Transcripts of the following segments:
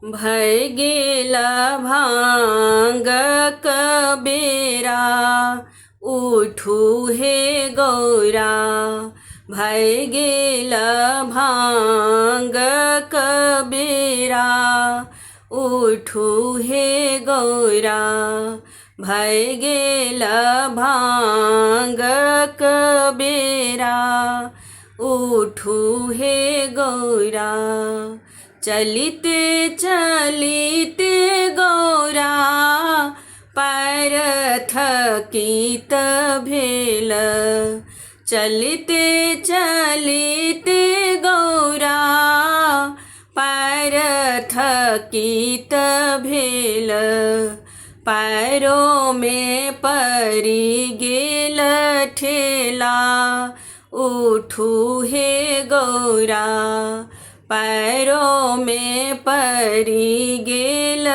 भय गेला भांग कबेरा, उठू हे गौरा। भय गेला भांग कबेरा, उठू हे गौरा। भय गेला भांग कबेरा, उठू हे गौरा। चलिते चलिते गौरा, पैर थकित भेल। चलिते चलिते गौरा, पैर थकित भेल। पैरों में परी गेल ठेला, उठू हे गौरा। पैरों में परी गेल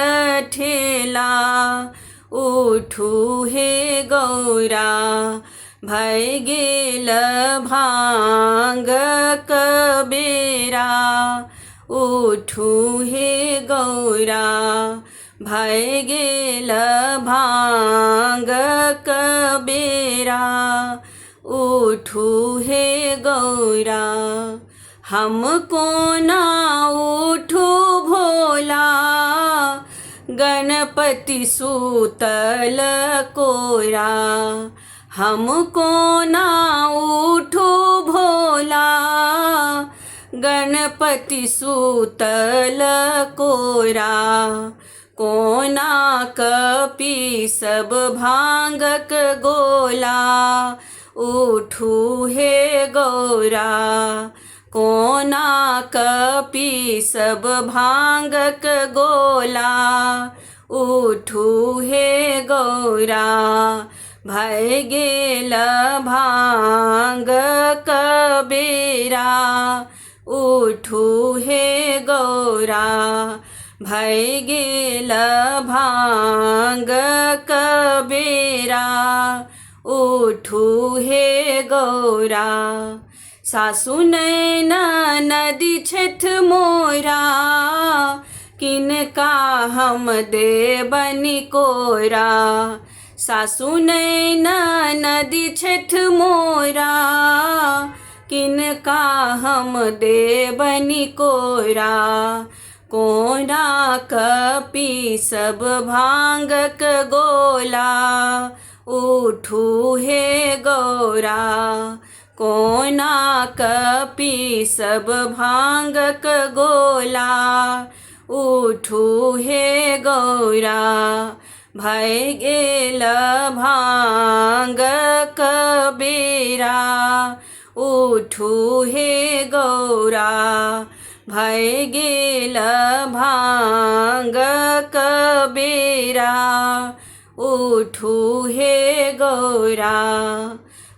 ठेला, उठू हे गौरा। भय गेल भांग कबेरा, उठू हे गौरा। भय गेल भांग कबेरा, उठू हे गौरा। हमको ना उठू भोला, गणपति सूतल कोरा। हमको ना उठू भोला, गणपति सूतल कोरा। कोना कपी सब भांगक गोला, उठू हे गौरा। कोना कपी सब भांगक गोला, उठू हे गौरा। भय गेल भांग कबेरा, उठू हे गौरा। भय गेल भांग कबेरा, उठू हे गौरा। सासु नैन नदी छठ मोरा, किनका हम देबनि कोरा। सासु नैन नदी छठ मोरा, किनका हम देबनि कोरा। कोना कपी सब भांगक गोला, उठू हे गौरा। कोना कपी सब भांगक गोला, उठू हे गौरा। भय गेल भांग कबेरा, उठू हे गौरा। भय गेल भांग कबेरा, उठू हे गौरा।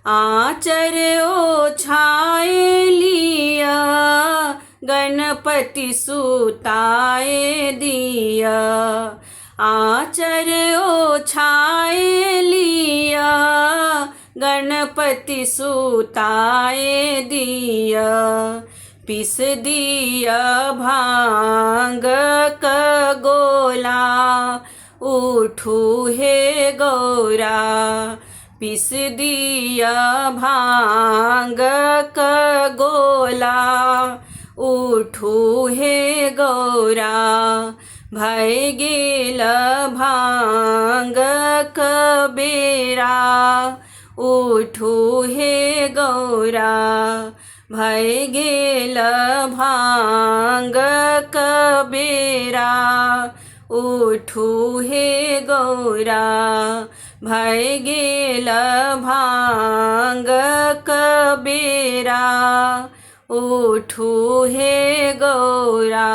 आचर ओछाए लिया, गणपति सुताए दिया। आचर ओछाए लिया, गणपति सुताए दिया। पिस दिया भांग क गोला, उठू हे गौरा। पिस दिया भांग क गोला, उठू हे गौरा। भय गेल भांग कबेरा, उठू हे गौरा। भय गेल भांग कबेरा, उठू हे गौरा। भय गेल भांग कबेरा, उठू हे गौरा।